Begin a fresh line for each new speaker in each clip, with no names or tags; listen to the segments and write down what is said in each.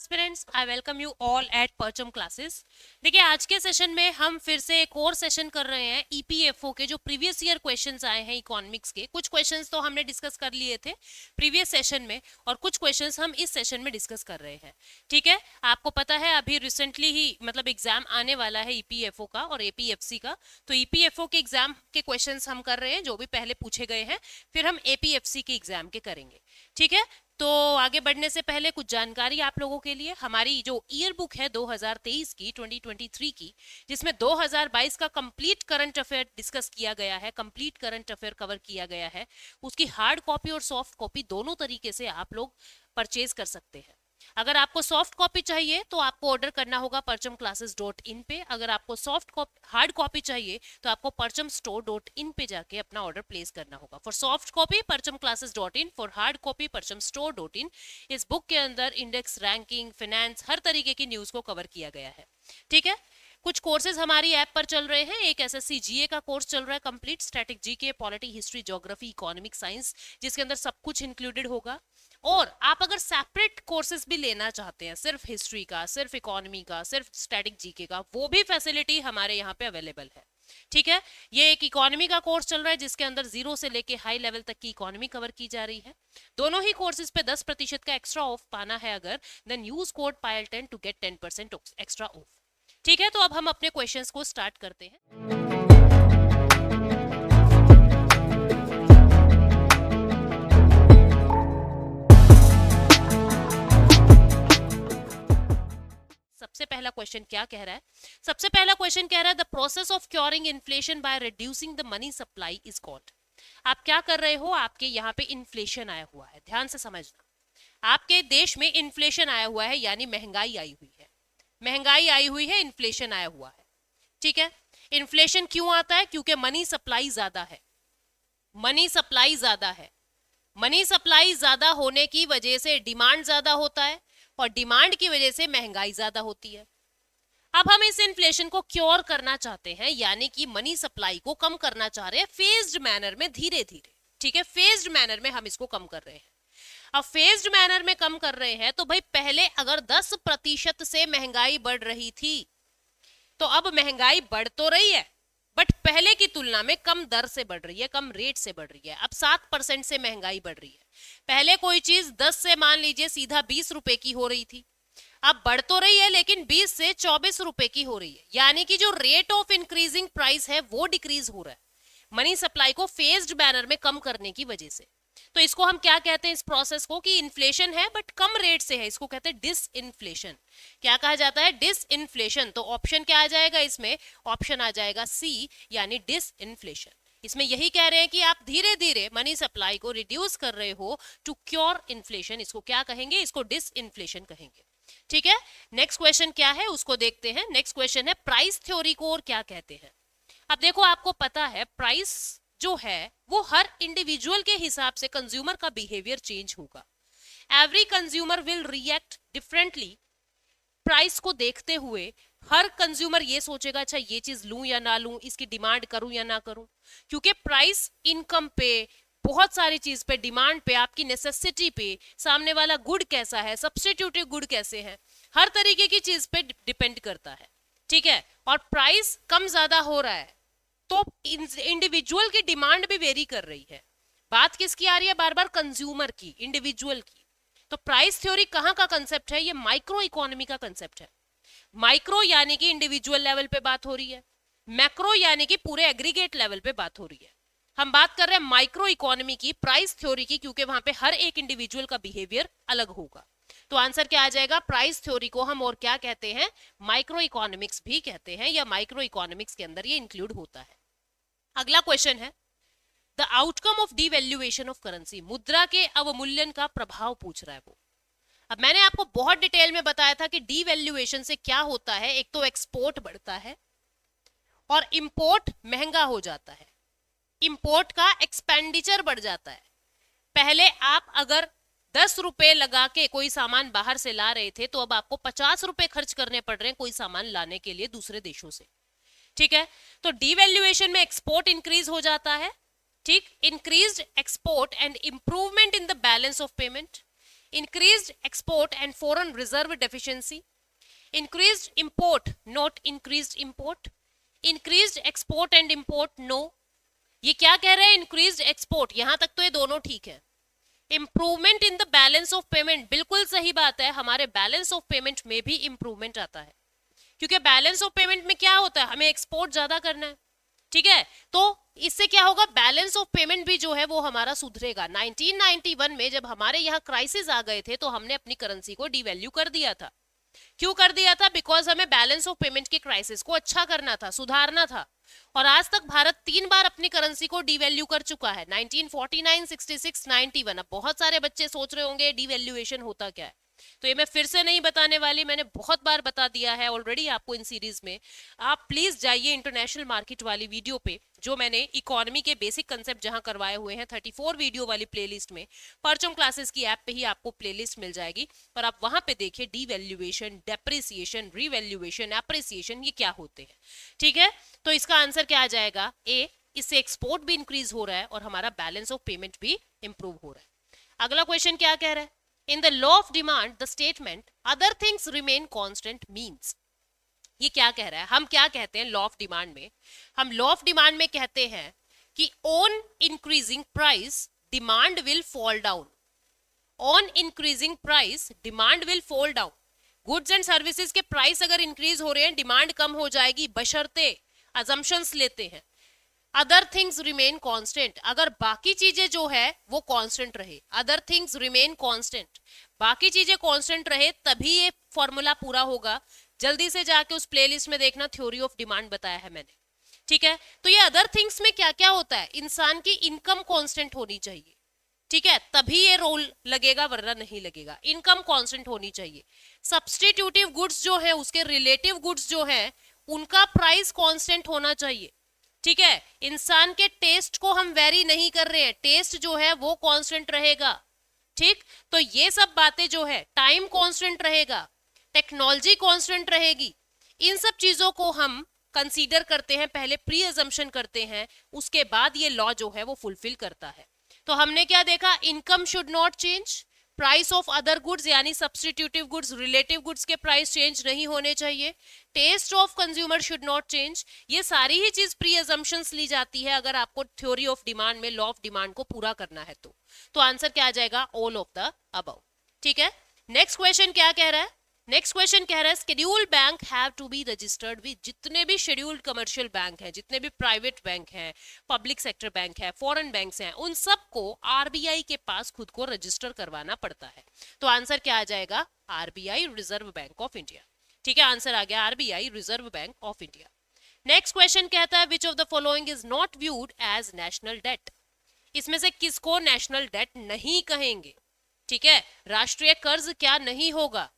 Aspirants I welcome you all at परचम classes. देखिए आज के सेशन में हम फिर से एक और सेशन कर रहे हैं ईपीएफओ के जो प्रीवियस ईयर क्वेश्चंस आए हैं इकोनॉमिक्स के। कुछ क्वेश्चंस तो हमने डिस्कस कर लिए थे प्रीवियस सेशन में और कुछ क्वेश्चंस हम इस सेशन में डिस्कस कर रहे हैं। ठीक है, आपको पता है अभी रिसेंटली ही मतलब एग्जाम आने वाला है ईपीएफओ का और एपीएफसी का। तो ईपीएफओ के एग्जाम के क्वेश्चंस हम कर रहे हैं जो भी पहले पूछे गए हैं, फिर हम एपीएफसी के एग्जाम के करेंगे। ठीक है, तो आगे बढ़ने से पहले कुछ जानकारी आप लोगों के लिए। हमारी जो ईयर बुक है 2023 की 2023 की, जिसमें 2022 का कंप्लीट करंट अफेयर डिस्कस किया गया है, कंप्लीट करंट अफेयर कवर किया गया है, उसकी हार्ड कॉपी और सॉफ्ट कॉपी दोनों तरीके से आप लोग परचेज कर सकते हैं। अगर आपको सॉफ्ट कॉपी चाहिए तो आपको ऑर्डर करना होगा parchamclasses.in पे। अगर आपको हार्ड कॉपी चाहिए तो आपको parchamstore.in पे जाके अपना ऑर्डर प्लेस करना होगा। For soft copy parchamclasses.in, for hard copy parchamstore.in। इस बुक के अंदर इंडेक्स, रैंकिंग, फाइनेंस, हर तरीके की न्यूज को कवर किया गया है। ठीक है, कुछ कोर्सेज हमारी ऐप पर चल रहे हैं। एक एसएससी जीए का कोर्स चल रहा है complete, static GK, polity, history, geography, economic science, जिसके अंदर सब कुछ इंक्लूडेड होगा। और आप अगर सेपरेट कोर्सेज भी लेना चाहते हैं, सिर्फ हिस्ट्री का, सिर्फ इकोनॉमी का, सिर्फ स्टैटिक जीके का, वो भी फैसिलिटी हमारे यहाँ पे अवेलेबल है। ठीक है, ये एक इकोनॉमी का कोर्स चल रहा है जिसके अंदर 0 से लेके हाई लेवल तक की इकोनॉमी कवर की जा रही है। दोनों ही कोर्सेज पे 10% का एक्स्ट्रा ऑफ पाना है अगर, then use code PAYL10 to get 10% extra off. ठीक है, तो अब हम अपने क्वेश्चंस को स्टार्ट करते हैं। सबसे पहला क्वेश्चन क्या कह रहा है? सबसे पहला क्वेश्चन कह रहा है the process of curing inflation by reducing the money supply is called. आप क्या कर रहे हो? आपके यहाँ पे इन्फ्लेशन आया हुआ है, ध्यान से समझना। आपके देश में इन्फ्लेशन आया हुआ है, यानी महंगाई आई हुई है। महंगाई आई हुई है, इन्फ्लेशन आया हुआ है। ठीक है, इन्फ्लेशन क्यों आता है? क्योंकि मनी सप्लाई ज्यादा है। मनी सप्लाई ज्यादा है। मनी सप्लाई ज्यादा होने की वजह से डिमांड ज्यादा होता है और डिमांड की वजह से महंगाई ज्यादा होती है। अब हम इस इन्फ्लेशन को क्योर करना चाहते हैं, यानी कि मनी सप्लाई को कम करना चाह रहे हैं फेज्ड मैनर में, धीरे धीरे। ठीक है, फेज्ड मैनर में हम इसको कम कर रहे हैं। अब फेज्ड मैनर में कम कर रहे हैं तो भाई पहले अगर 10% से महंगाई बढ़ रही थी तो अब महंगाई बढ़ तो रही है बट पहले की तुलना में कम दर से बढ़ रही है, कम रेट से बढ़ रही है। अब 7% से महंगाई बढ़ रही है। पहले कोई चीज 10 से मान लीजिए सीधा 20 रुपए की हो रही थी, अब बढ़ तो रही है लेकिन 20 से 24 रुपए की हो रही है, यानी कि जो रेट ऑफ इंक्रीजिंग प्राइस है वो डिक्रीज हो रहा है मनी सप्लाई को फेज्ड मैनर में कम करने की वजह से। तो इसको हम क्या कहते हैं? इस प्रोसेस को कि इन्फ्लेशन है बट कम रेट से है, इसको कहते हैं डिसइन्फ्लेशन। क्या कहा जाता है? डिसइन्फ्लेशन। तो ऑप्शन क्या आ जाएगा इसमें? ऑप्शन आ जाएगा सी, यानी डिसइन्फ्लेशन। इसमें यही कह रहे हैं कि आप धीरे धीरे मनी सप्लाई को रिड्यूस कर रहे हो टू क्योर इन्फ्लेशन। इसको क्या कहेंगे? इसको डिसइन्फ्लेशन कहेंगे। ठीक है, नेक्स्ट क्वेश्चन क्या है उसको देखते हैं। नेक्स्ट क्वेश्चन है प्राइस थ्योरी को और क्या कहते हैं। अब देखो, आपको पता है प्राइस जो है वो हर इंडिविजुअल के हिसाब से कंज्यूमर का बिहेवियर चेंज होगा। Every consumer will react differently. Price को देखते हुए हर कंज्यूमर ये सोचेगा अच्छा ये चीज लूं या ना लूं, इसकी डिमांड करूं या ना करूं, क्योंकि प्राइस इनकम पे, बहुत सारी चीज पे, डिमांड पे, आपकी नेसेसिटी पे, सामने वाला गुड कैसा है, सब्स्टिट्यूटिव गुड कैसे है, हर तरीके की चीज पे डिपेंड करता है। ठीक है, और प्राइस कम ज्यादा हो रहा है तो इंडिविजुअल की डिमांड भी वेरी कर रही है। बात किसकी आ रही है? बार बार कंज्यूमर की, इंडिविजुअल की। तो प्राइस थ्योरी कहां का कंसेप्ट है? ये माइक्रो इकोनॉमी का कंसेप्ट है। माइक्रो यानी कि इंडिविजुअल लेवल पे बात हो रही है, मैक्रो यानी कि पूरे एग्रीगेट लेवल पे बात हो रही है। हम बात कर रहे हैं माइक्रो इकोनॉमी की, प्राइस थ्योरी की, क्योंकि वहां पे हर एक इंडिविजुअल का बिहेवियर अलग होगा। तो आंसर क्या आ जाएगा? प्राइस थ्योरी को हम और क्या कहते हैं? माइक्रो इकोनॉमिक्स भी कहते हैं, या माइक्रो इकोनॉमिक्स के अंदर ये इंक्लूड होता है। अगला क्वेश्चन है the outcome of devaluation of currency. मुद्रा के अवमूल्यन का प्रभाव पूछ रहा है वो। अब मैंने आपको बहुत डिटेल में बताया था कि डिवैल्यूएशन से क्या होता है। एक तो एक्सपोर्ट बढ़ता है और इंपोर्ट महंगा हो जाता है, इंपोर्ट का एक्सपेंडिचर बढ़ जाता है। पहले आप अगर 10 रुपए लगा के कोई सामान बाहर से ला रहे थे तो अब आपको 50 रुपए खर्च करने पड़ रहे हैं कोई सामान लाने के लिए दूसरे देशों से। ठीक है, तो डिवैल्यूएशन में एक्सपोर्ट इंक्रीज हो जाता है। ठीक, increased export and improvement in the balance of payment. increased export and foreign reserve deficiency, increased import, not increased import, increased export and import, no. ये क्या कह रहे हैं? इंक्रीज्ड एक्सपोर्ट, यहां तक तो ये दोनों ठीक है. Improvement in the balance of payment, बिल्कुल सही बात है, हमारे बैलेंस ऑफ पेमेंट में भी इंप्रूवमेंट आता है, क्योंकि बैलेंस ऑफ पेमेंट में क्या होता है, हमें एक्सपोर्ट ज्यादा करना है. ठीक है, तो इससे क्या होगा, बैलेंस ऑफ पेमेंट भी जो है वो हमारा सुधरेगा. 1991 में जब हमारे यहाँ क्राइसिस आ गए थे तो हमने अपनी करेंसी को डिवैल्यू कर दिया था. क्यों कर दिया था? बिकॉज हमें बैलेंस ऑफ पेमेंट के क्राइसिस को अच्छा करना था, सुधारना था. और आज तक भारत 3 बार अपनी करेंसी को डिवैल्यू कर चुका है, 1949, 66, 91. अब बहुत सारे बच्चे सोच रहे होंगे डिवैल्यूएशन होता क्या है, तो ये मैं फिर से नहीं बताने वाली, मैंने बहुत बार बता दिया है ऑलरेडी आपको इन सीरीज में. आप प्लीज जाइए इंटरनेशनल मार्केट वाली वीडियो पे, जो मैंने इकोनॉमी के बेसिक कंसेप्ट जहां करवाए हुए हैं 34 वीडियो वाली प्लेलिस्ट में, परचम क्लासेस की ऐप पे ही आपको प्लेलिस्ट मिल जाएगी, और आप वहां पे देखिए डिवैल्यूएशन, डेप्रिसिएशन, रिवैल्यूएशन, एप्रिसिएशन ये क्या होते हैं. ठीक है, तो इसका आंसर क्या आ जाएगा? ए. इससे एक्सपोर्ट भी इंक्रीज हो रहा है और हमारा बैलेंस ऑफ पेमेंट भी इंप्रूव हो रहा है. अगला क्वेश्चन क्या कह रहा है? In the law of demand, the statement other things remain constant means. ये क्या कह रहा है? हम क्या कहते हैं लॉ ऑफ डिमांड में? हम लॉ ऑफ डिमांड में कहते हैं कि on increasing price demand will fall down. On increasing price demand will fall down. Goods and services के प्राइस अगर इंक्रीज हो रहे हैं, डिमांड कम हो जाएगी, बशर्ते अजम्पशंस लेते हैं अदर थिंग्स रिमेन कांस्टेंट. अगर बाकी चीजें जो है वो कांस्टेंट रहे, अदर थिंग्स रिमेन कांस्टेंट, बाकी चीजें कांस्टेंट रहे, तभी ये फॉर्मूला पूरा होगा. जल्दी से जाके उस प्लेलिस्ट में देखना, थ्योरी ऑफ डिमांड बताया है मैंने. ठीक है, तो ये अदर थिंग्स में क्या क्या होता है? इंसान की इनकम कांस्टेंट होनी चाहिए. ठीक है, तभी ये रोल लगेगा, वरना नहीं लगेगा. इनकम कांस्टेंट होनी चाहिए. सब्स्टिट्यूटिव गुड्स जो है, उसके रिलेटिव गुड्स जो है, उनका प्राइस कांस्टेंट होना चाहिए. ठीक है, इंसान के टेस्ट को हम वेरी नहीं कर रहे हैं, टेस्ट जो है वो कांस्टेंट रहेगा. ठीक, तो ये सब बातें जो है, टाइम कांस्टेंट रहेगा, टेक्नोलॉजी कांस्टेंट रहेगी, इन सब चीजों को हम कंसीडर करते हैं, पहले प्री अजम्पशन करते हैं, उसके बाद ये लॉ जो है वो फुलफिल करता है. तो हमने क्या देखा? Income should not change, price of other goods यानी सब्स्टिट्यूटिव गुड्स, रिलेटिव गुड्स के प्राइस चेंज नहीं होने चाहिए, taste of consumer should not change. ये सारी ही चीज प्री अजम्पशंस ली जाती है अगर आपको थ्योरी ऑफ डिमांड में लॉ ऑफ डिमांड को पूरा करना है. तो आंसर क्या आ जाएगा? All of the above. ठीक है, नेक्स्ट क्वेश्चन क्या कह रहा है? नेक्स्ट क्वेश्चन कह रहा है scheduled bank have to be registered with. जितने भी शेड्यूल्ड कमर्शियल बैंक हैं, जितने भी प्राइवेट बैंक हैं, पब्लिक सेक्टर बैंक है, फॉरेन बैंक्स हैं, उन सबको आरबीआई के पास खुद को रजिस्टर करवाना पड़ता है. तो आंसर क्या आ जाएगा? RBI, reserve bank of India. ठीक है, आंसर आ गया RBI, reserve bank of India. Next question कहता है which of the following is not viewed as national debt. इसमें से किसको नेशनल डेट नहीं कहेंगे? ठीक है, राष्ट्रीय कर्ज क्या नहीं होगा?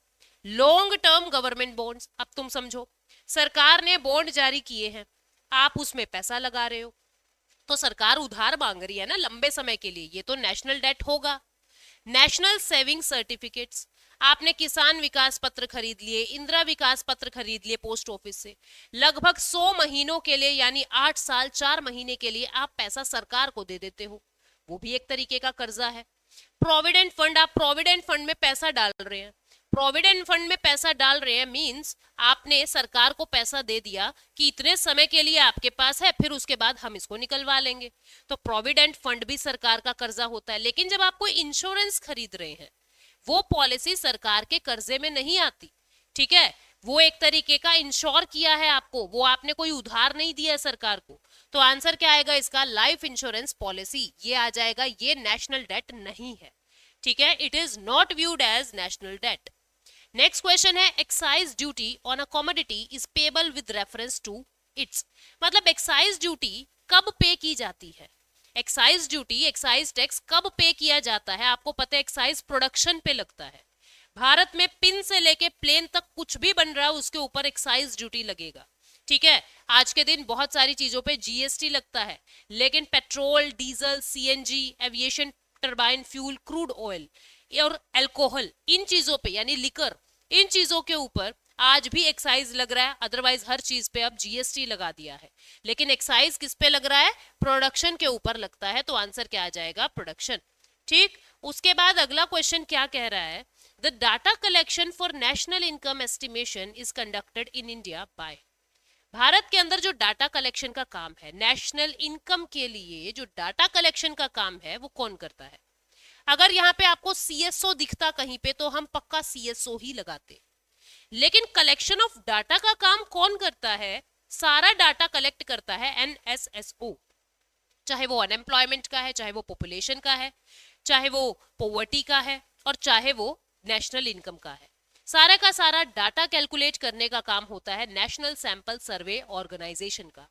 Long term government bonds. अब तुम समझो, सरकार ने बॉन्ड जारी किए हैं, आप उसमें पैसा लगा रहे हो, तो सरकार उधार मांग रही है ना लंबे समय के लिए, ये तो नेशनल डेट होगा. नेशनल सेविंग सर्टिफिकेट्स, आपने किसान विकास पत्र खरीद लिए, इंदिरा विकास पत्र खरीद लिए पोस्ट ऑफिस से, लगभग 100 महीनों के लिए यानी 8 साल 4 महीने के लिए आप पैसा सरकार को दे देते हो, वो भी एक तरीके का कर्जा है. प्रोविडेंट फंड, आप प्रोविडेंट फंड में पैसा डाल रहे हैं, प्रोविडेंट फंड में पैसा डाल रहे हैं मींस आपने सरकार को पैसा दे दिया कि इतने समय के लिए आपके पास है, फिर उसके बाद हम इसको निकलवा लेंगे. तो प्रोविडेंट फंड भी सरकार का कर्जा होता है. लेकिन जब आप कोई इंश्योरेंस खरीद रहे हैं, वो पॉलिसी सरकार के कर्जे में नहीं आती. ठीक है, वो एक तरीके का इंश्योर किया है आपको, वो आपने कोई उधार नहीं दिया है सरकार को. तो आंसर क्या आएगा इसका? लाइफ इंश्योरेंस पॉलिसी, ये आ जाएगा. ये नेशनल डेट नहीं है. ठीक है, it is not viewed as national debt. Next question है excise duty on a commodity is payable with reference to its. मतलब एक्साइज ड्यूटी कब पे की जाती है? एक्साइज ड्यूटी, एक्साइज टैक्स कब पे किया जाता है? आपको पता है एक्साइज प्रोडक्शन पे लगता है. भारत में पिन से लेके प्लेन तक कुछ भी बन रहा है उसके ऊपर एक्साइज ड्यूटी लगेगा. ठीक है, आज के दिन बहुत सारी चीजों पे जीएसटी लगता है, लेकिन petrol, diesel, CNG, aviation turbine fuel, crude oil और अल्कोहल, इन चीजों पे यानी लिकर, इन चीजों के ऊपर आज भी एक्साइज लग रहा है. अदरवाइज हर चीज पे अब जीएसटी लगा दिया है, लेकिन एक्साइज किस पे लग रहा है? प्रोडक्शन के ऊपर लगता है. तो आंसर क्या आ जाएगा? प्रोडक्शन. ठीक, उसके बाद अगला क्वेश्चन क्या कह रहा है, the data collection for national income estimation is conducted in India by. Bharat के अंदर जो डाटा कलेक्शन का काम है, नेशनल इनकम के लिए जो डाटा कलेक्शन का काम है, वो कौन करता है? अगर यहाँ पे आपको सीएसओ दिखता कहीं पे तो हम पक्का सीएसओ ही लगाते, लेकिन कलेक्शन ऑफ डाटा का काम कौन करता है? सारा डाटा कलेक्ट करता है एनएसएसओ, चाहे वो अनएम्प्लॉयमेंट का है, चाहे वो पॉपुलेशन का है, चाहे वो पॉवर्टी का है, और चाहे वो नेशनल इनकम का है। सारा का सारा डाटा कैलकुलेट करने का काम होता है नेशनल सैंपल सर्वे ऑर्गेनाइजेशन का।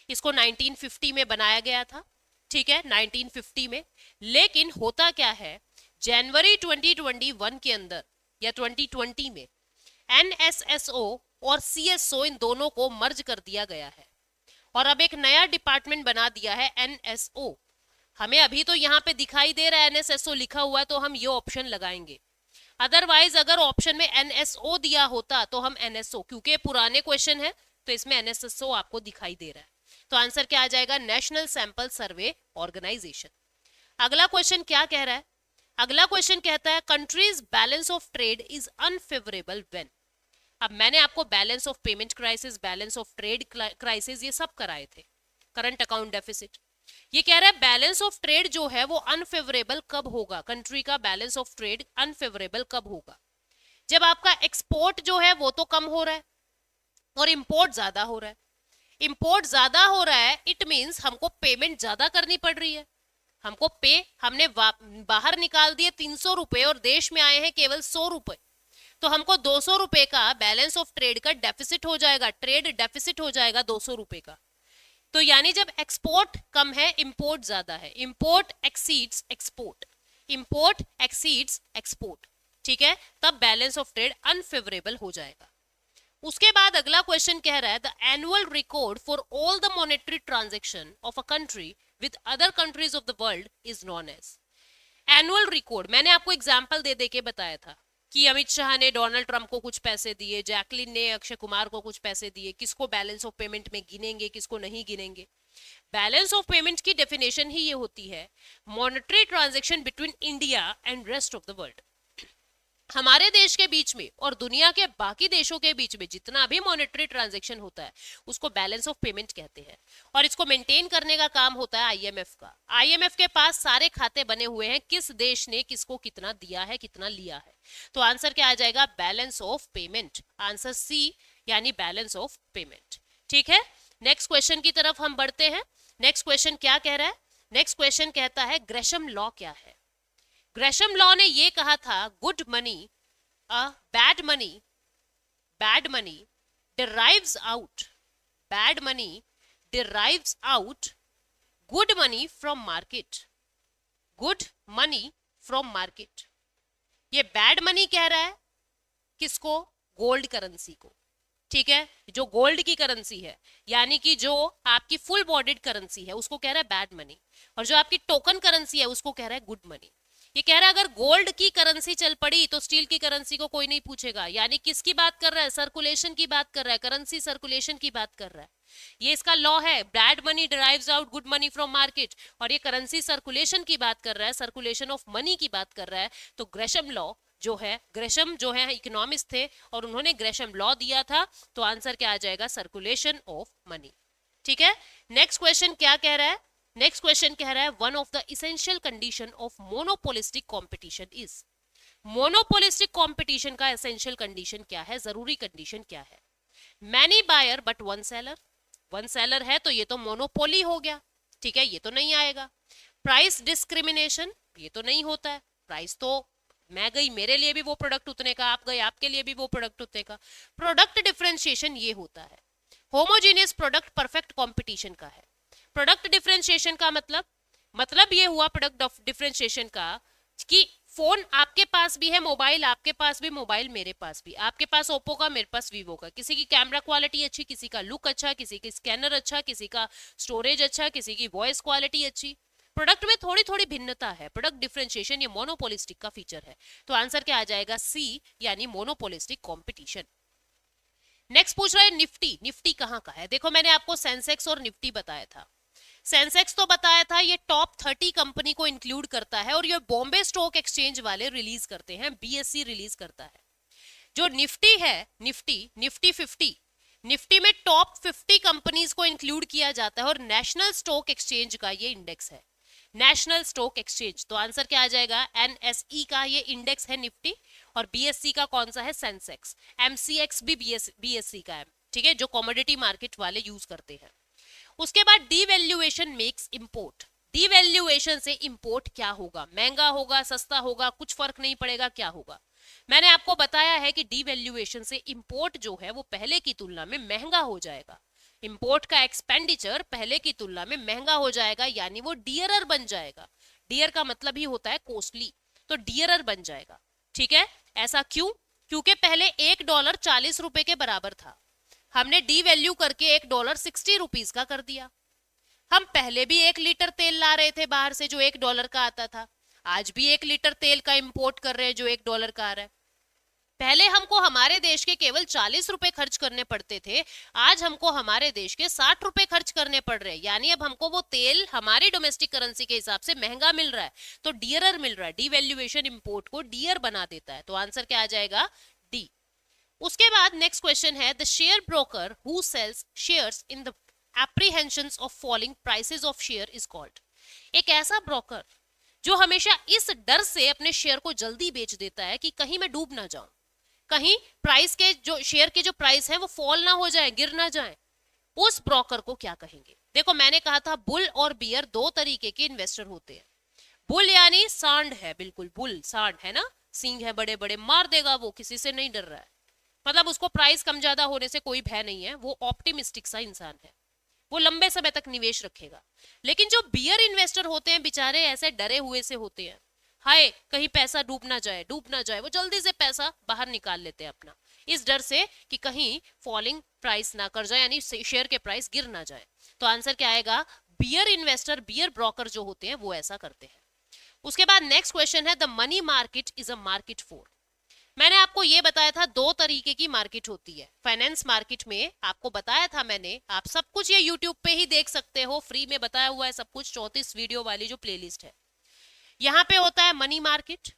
इसको 1950 में बनाया गया था, ठीक है, 1950 में। लेकिन होता क्या है, जनवरी 2021 के अंदर या 2020 में एनएसएसओ और सीएसओ इन दोनों को मर्ज कर दिया गया है और अब एक नया डिपार्टमेंट बना दिया है एनएसओ। हमें अभी तो यहाँ पे दिखाई दे रहा है एनएसएसओ लिखा हुआ है तो हम ये ऑप्शन लगाएंगे, अदरवाइज अगर ऑप्शन में एनएसओ दिया होता तो हम एनएसओ, क्योंकि पुराने क्वेश्चन है तो इसमें एनएसएसओ आपको दिखाई दे रहा है, तो आंसर क्या आ जाएगा? National sample survey organisation. अगला क्वेश्चन क्या कह रहा है? अगला क्वेश्चन कहता है countries balance of trade is unfavourable when. अब मैंने आपको balance of payment crisis, balance of trade crisis ये सब कराए थे, करंट अकाउंट डेफिसिट। ये कह रहा है बैलेंस ऑफ ट्रेड जो है वो अनफेवरेबल कब होगा? कंट्री का बैलेंस ऑफ ट्रेड अनफेवरेबल कब होगा? जब आपका एक्सपोर्ट जो है वो तो कम हो रहा है और इंपोर्ट ज्यादा हो रहा है। इंपोर्ट ज्यादा हो रहा है, इट मींस हमको पेमेंट ज्यादा करनी पड़ रही है। हमको हमने बाहर निकाल दिए 300 रुपए और देश में आए हैं केवल 100 रुपए, तो हमको 200 रुपए का बैलेंस ऑफ ट्रेड का डेफिसिट हो जाएगा, ट्रेड डेफिसिट हो जाएगा 200 रुपए का। तो यानी जब एक्सपोर्ट कम है, इंपोर्ट ज्यादा है, import exceeds export, import exceeds export, ठीक है, तब बैलेंस ऑफ ट्रेड अनफेवरेबल हो जाएगा। उसके बाद अगला क्वेश्चन कह रहा है the annual record for all the monetary transaction of a country with other countries of the world is known as. Annual record मैंने आपको एग्जांपल दे दे के बताया था कि अमित शाह ने डोनाल्ड ट्रंप को कुछ पैसे दिए, जैकलिन ने अक्षय कुमार को कुछ पैसे दिए, किसको बैलेंस ऑफ पेमेंट में गिनेंगे, किसको नहीं गिनेंगे। बैलेंस ऑफ पेमेंट की डेफिनेशन ही ये होती है monetary transaction between India and rest of the world. हमारे देश के बीच में और दुनिया के बाकी देशों के बीच में जितना भी मॉनेटरी ट्रांजैक्शन होता है उसको बैलेंस ऑफ पेमेंट कहते हैं, और इसको मेंटेन करने का काम होता है आईएमएफ का। आईएमएफ के पास सारे खाते बने हुए हैं, किस देश ने किसको कितना दिया है, कितना लिया है। तो आंसर क्या आ जाएगा? Balance of payment, answer C यानी बैलेंस ऑफ पेमेंट। ठीक है, नेक्स्ट क्वेश्चन की तरफ हम बढ़ते हैं। नेक्स्ट क्वेश्चन क्या कह रहा है? नेक्स्ट क्वेश्चन कहता है ग्रेशम लॉ क्या है? ग्रेशम लॉ ने ये कहा था good money bad money derives out, bad money derives out good money from market, good money from market। ये बैड मनी कह रहा है किसको? गोल्ड करेंसी को, ठीक है, जो गोल्ड की करेंसी है यानी कि जो आपकी फुल बॉडीड करेंसी है उसको कह रहा है बैड मनी, और जो आपकी टोकन करेंसी है उसको कह रहा है गुड मनी। ये कह रहा है अगर गोल्ड की करेंसी चल पड़ी तो स्टील की करेंसी को कोई नहीं पूछेगा, यानी किसकी बात कर रहा है? सर्कुलेशन की बात कर रहा है, करेंसी सर्कुलेशन की बात कर रहा है। ये इसका लॉ है, bad money derives out good money from market, और ये करेंसी सर्कुलेशन की बात कर रहा है, सर्कुलेशन ऑफ मनी की बात कर रहा है। तो ग्रेशम लॉ जो है, ग्रेशम जो है इकोनॉमिस्ट थे और उन्होंने ग्रेशम लॉ दिया था, तो आंसर क्या आ जाएगा? Circulation of money. ठीक है, नेक्स्ट क्वेश्चन क्या कह रहा है? नेक्स्ट क्वेश्चन कह रहा है one of the essential condition of monopolistic competition is. Monopolistic competition का एसेंशियल कंडीशन क्या है, जरूरी कंडीशन क्या है? Many buyer but one seller, one seller है तो ये तो मोनोपोली हो गया, ठीक है, ये तो नहीं आएगा। प्राइस डिस्क्रिमिनेशन, ये तो नहीं होता है, प्राइस तो मैं गई मेरे लिए भी वो प्रोडक्ट उतने का, आप गए आपके लिए भी वो प्रोडक्ट उतने का। प्रोडक्ट डिफरेंशिएशन ये होता है। होमोजीनियस प्रोडक्ट परफेक्ट कंपटीशन का है। प्रोडक्ट डिफरेंशिएशन का मतलब ये हुआ प्रोडक्ट डिफरेंशिएशन का कि फोन आपके पास भी है, मोबाइल आपके पास भी, मोबाइल मेरे पास भी, आपके पास ओप्पो का, मेरे पास वीवो का। किसी की कैमरा क्वालिटी अच्छी, किसी का लुक अच्छा, किसी की स्कैनर अच्छा, किसी का स्टोरेज अच्छा, किसी की वॉइस क्वालिटी अच्छी। प्रोडक्ट में थोड़ी थोड़ी भिन्नता है। प्रोडक्ट डिफरेंशिएशन ये मोनोपोलिस्टिक का फीचर है, तो आंसर क्या आ जाएगा? सी यानी मोनोपोलिस्टिक कॉम्पिटिशन। नेक्स्ट पूछ रहा है निफ्टी। निफ्टी कहाँ का है? देखो मैंने आपको सेंसेक्स और निफ्टी बताया था। सेंसेक्स तो बताया था ये टॉप 30 कंपनी को इंक्लूड करता है और ये बॉम्बे स्टॉक एक्सचेंज वाले रिलीज करते हैं, बीएससी रिलीज करता है। जो निफ्टी है, निफ्टी 50, निफ्टी में टॉप 50 कंपनीज को इंक्लूड किया जाता है और नेशनल स्टॉक एक्सचेंज का ये इंडेक्स है, नेशनल स्टॉक एक्सचेंज। तो आंसर क्या आ जाएगा, एनएसई का ये इंडेक्स है निफ्टी, और बीएससी का कौन सा है, सेंसेक्स। एमसीएक्स भी बीएससी का है, ठीक है, जो कमोडिटी मार्केट वाले यूज करते हैं। उसके बाद डीवैल्यूएशन मेक्स इंपोर्ट। डीवैल्यूएशन से इंपोर्ट क्या होगा, महंगा होगा, सस्ता होगा, कुछ फर्क नहीं पड़ेगा, क्या होगा। मैंने आपको बताया है कि डीवैल्यूएशन से इंपोर्ट जो है वो पहले की तुलना में महंगा हो जाएगा। इंपोर्ट का एक्सपेंडिचर पहले की तुलना में महंगा हो जाएगा, यानी वो डियरर बन जाएगा। डियर का मतलब ही होता है कॉस्टली, तो डियरर बन जाएगा, ठीक है। ऐसा क्यों, क्योंकि पहले $1 40 के बराबर था, हमने डी वैल्यू करके $1 60 का कर दिया। हम पहले भी 1 लीटर तेल ला रहे थे बाहर से जो $1 का आता था, आज भी 1 लीटर तेल का इंपोर्ट कर रहे हैं जो $1 का आ रहा है। पहले हमको हमारे देश के केवल 40 रुपए खर्च करने पड़ते थे, आज हमको हमारे देश के 60 रुपए खर्च करने पड़ रहे हैं, यानी अब हमको वो तेल हमारी डोमेस्टिक करेंसी के हिसाब से महंगा मिल रहा है, तो डियरर मिल रहा है। डीवैल्यूएशन इंपोर्ट को डियर बना देता है, तो आंसर क्या आ जाएगा, डी। उसके बाद नेक्स्ट क्वेश्चन है, the share broker who sells shares in the apprehensions of falling prices of share is called. एक ऐसा ब्रोकर जो हमेशा इस डर से अपने शेयर को जल्दी बेच देता है कि कहीं मैं डूब ना जाऊं, कहीं प्राइस के जो शेयर के जो प्राइस है वो फॉल ना हो जाए, गिर ना जाए, उस ब्रोकर को क्या कहेंगे। देखो मैंने कहा था बुल और बियर दो तरीके के इन्वेस्टर होते हैं। बुल यानी सांड है, बिल्कुल बुल सांड है ना, सींग है बड़े बड़े, मार देगा वो, किसी से नहीं डर रहा है, मतलब उसको प्राइस कम ज्यादा होने से कोई भय नहीं है, वो ऑप्टिमिस्टिक सा इंसान है, वो लंबे समय तक निवेश रखेगा। लेकिन जो बियर इन्वेस्टर होते हैं बेचारे ऐसे डरे हुए से होते हैं, हाय कहीं पैसा डूब ना जाए, डूब ना जाए, वो जल्दी से पैसा बाहर निकाल लेते हैं अपना, इस डर से कि कहीं फॉलिंग प्राइस ना कर जाए, यानी शेयर के प्राइस गिर ना जाए। तो आंसर क्या आएगा, बियर इन्वेस्टर, बियर ब्रोकर जो होते हैं वो ऐसा करते हैं। उसके बाद नेक्स्ट क्वेश्चन है, the money market is a market for. मैंने आपको ये बताया था दो तरीके की मार्केट होती है। फाइनेंस मार्केट में आपको बताया था मैंने, आप सब कुछ ये यूट्यूब पे ही देख सकते हो, फ्री में बताया हुआ है सब कुछ, 34 वीडियो वाली जो प्लेलिस्ट है। यहाँ पे होता है मनी मार्केट,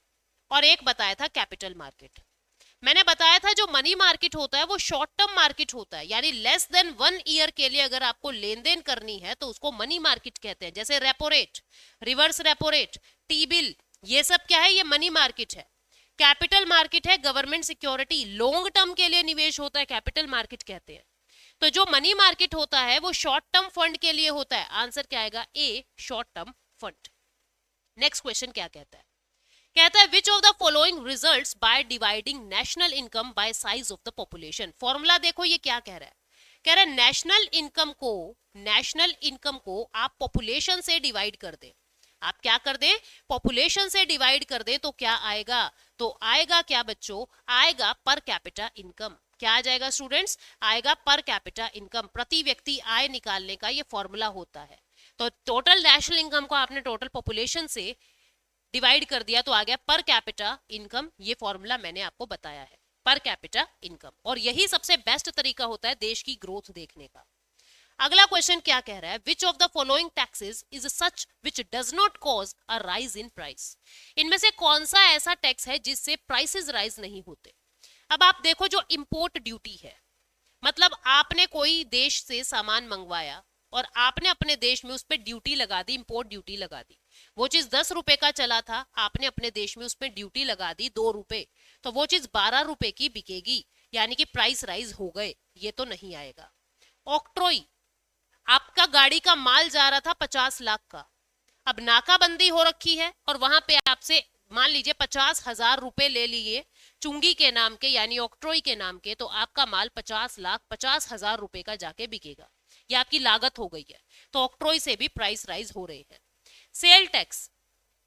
और एक बताया था कैपिटल मार्केट। मैंने बताया था जो मनी मार्केट होता है वो शॉर्ट टर्म मार्केट होता है, यानी लेस देन 1 ईयर के लिए अगर आपको लेन देन करनी है तो उसको मनी मार्केट कहते हैं। जैसे repo rate, reverse repo rate, T bill, ये सब क्या है, ये मनी मार्केट है। कैपिटल मार्केट है गवर्नमेंट सिक्योरिटी, लॉन्ग टर्म के लिए निवेश होता है, कैपिटल मार्केट कहते हैं। तो जो मनी मार्केट होता है वो शॉर्ट टर्म फंड के लिए होता है, आंसर क्या आएगा, ए short term fund. Next question क्या कहता है, कहता है which of the following results by dividing national income by size of the population. Formula देखो ये क्या कह रहा है, कह रहा है नेशनल इनकम को आप पॉपुलेशन से डिवाइड कर दे। आप क्या कर दें, पॉपुलेशन से डिवाइड कर दें, तो क्या आएगा, तो आएगा क्या बच्चों, आएगा पर कैपिटा इनकम। क्या आ जाएगा स्टूडेंट्स, आएगा पर कैपिटा इनकम, प्रति व्यक्ति आय निकालने का ये फॉर्मूला होता है। तो टोटल नेशनल इनकम को आपने टोटल पॉपुलेशन से डिवाइड कर दिया तो आ गया पर कैपिटा इनकम, ये फॉर्मूला मैंने आपको बताया है, पर कैपिटा इनकम, और यही सबसे बेस्ट तरीका होता है देश की ग्रोथ देखने का। अगला क्वेश्चन क्या कह रहा है, which of the following taxes is such which does not cause a rise in price. इनमें से कौन सा ऐसा टैक्स है जिससे प्राइसेस राइज नहीं होते। अब आप देखो जो इंपोर्ट ड्यूटी है, मतलब आपने कोई देश से सामान मंगवाया और आपने अपने देश में उस पर ड्यूटी लगा दी, इंपोर्ट ड्यूटी लगा दी। वो चीज 10 रुपए का चला था, आपने अपने देश में उस पर ड्यूटी लगा दी 2 रुपए, तो वो चीज 12 रुपए की बिकेगी, यानी कि प्राइस राइज हो गए, ये तो नहीं आएगा। ऑक्ट्रोई, आपका गाड़ी का माल जा रहा था 50 लाख का, अब नाकाबंदी हो रखी है और वहां पे आपसे मान लीजिए 50,000 रुपए ले लिए चुंगी के नाम के, यानी ऑक्ट्रोई के नाम के, तो आपका माल 50,50,000 रुपए का जाके बिकेगा, ये आपकी लागत हो गई है, तो ऑक्ट्रोई से भी प्राइस राइज हो रहे हैं। सेल टैक्स,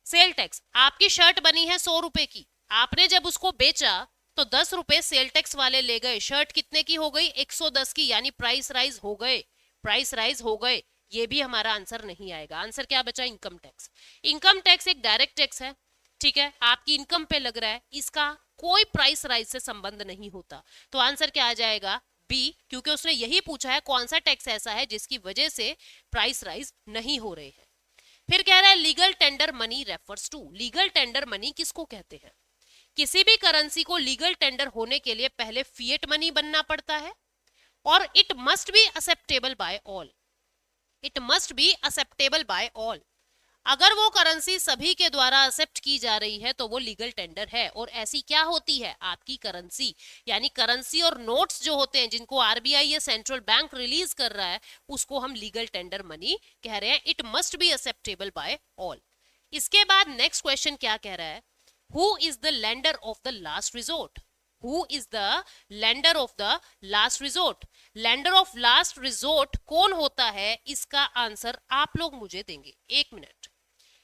सेल टैक्स, आपकी शर्ट बनी है 100 रुपए की, आपने जब उसको बेचा तो 10 रुपए सेल टैक्स वाले ले गए, शर्ट कितने की हो गई, 110 की, यानी प्राइस राइज हो गए, प्राइस राइज हो गए, ये भी हमारा आंसर नहीं आएगा। आंसर क्या बचा, इनकम टैक्स। इनकम टैक्स एक डायरेक्ट टैक्स है, ठीक है, आपकी इनकम पे लग रहा है, इसका कोई प्राइस राइज से संबंध नहीं होता, तो आंसर क्या आ जाएगा, बी, क्योंकि उसने यही पूछा है कौन सा टैक्स ऐसा है जिसकी वजह से प्राइस राइज नहीं हो रहे हैं। फिर कह रहा है legal tender money refers to, legal tender money किसको कहते हैं? किसी भी करेंसी को लीगल टेंडर होने के लिए पहले फिएट मनी बनना पड़ता है और it must be acceptable bye all, it must be acceptable bye all. अगर वो करेंसी सभी के द्वारा एक्सेप्ट की जा रही है तो वो लीगल टेंडर है। और ऐसी क्या होती है? आपकी करेंसी, यानी करेंसी और नोट्स जो होते हैं जिनको आरबीआई या सेंट्रल बैंक रिलीज कर रहा है, उसको हम लीगल टेंडर मनी कह रहे हैं। It must be acceptable bye all. इसके बाद नेक्स्ट क्वेश्चन क्या कह रहा है? Who is the lender of the last resort? Who is the lender of the last resort? Lender of last resort कौन होता है? इसका आंसर आप लोग मुझे देंगे। 1 मिनट,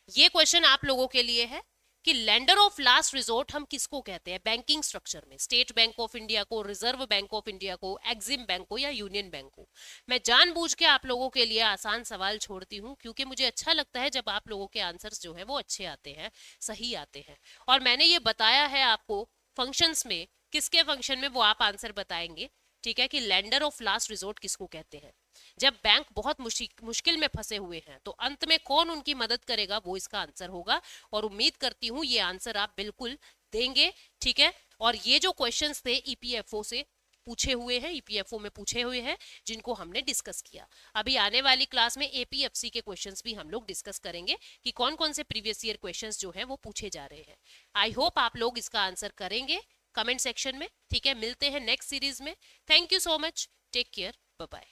ये क्वेश्चन आप लोगों के लिए है कि लेंडर ऑफ लास्ट रिजोर्ट हम किसको कहते हैं बैंकिंग स्ट्रक्चर में? स्टेट बैंक ऑफ इंडिया को, रिजर्व बैंक ऑफ इंडिया को, एक्सिम बैंक को, या यूनियन बैंक को? मैं जानबूझ के आप लोगों के लिए आसान सवाल छोड़ती हूँ क्योंकि मुझे अच्छा लगता है जब आप लोगों के आंसर्स जो है वो अच्छे आते हैं, सही आते हैं। और मैंने ये बताया है आपको फंक्शंस में, किसके फंक्शन में वो आप आंसर बताएंगे, ठीक है, कि लेंडर ऑफ लास्ट रिजोर्ट किसको कहते हैं। जब बैंक बहुत मुश्किल में फंसे हुए हैं तो अंत में कौन उनकी मदद करेगा, वो इसका आंसर होगा। और उम्मीद करती हूँ ये आंसर आप बिल्कुल देंगे, ठीक है। और ये जो क्वेश्चंस थे ईपीएफओ से पूछे हुए हैं, ईपीएफओ में पूछे हुए हैं, जिनको हमने डिस्कस किया। अभी आने वाली क्लास में एपीएफसी के क्वेश्चंस भी हम लोग डिस्कस करेंगे कि कौन कौन से प्रीवियस ईयर क्वेश्चंस जो हैं वो पूछे जा रहे हैं। आई होप आप लोग इसका आंसर करेंगे कमेंट सेक्शन में, ठीक है। मिलते हैं नेक्स्ट सीरीज में। Thank you so much, take care, bye bye.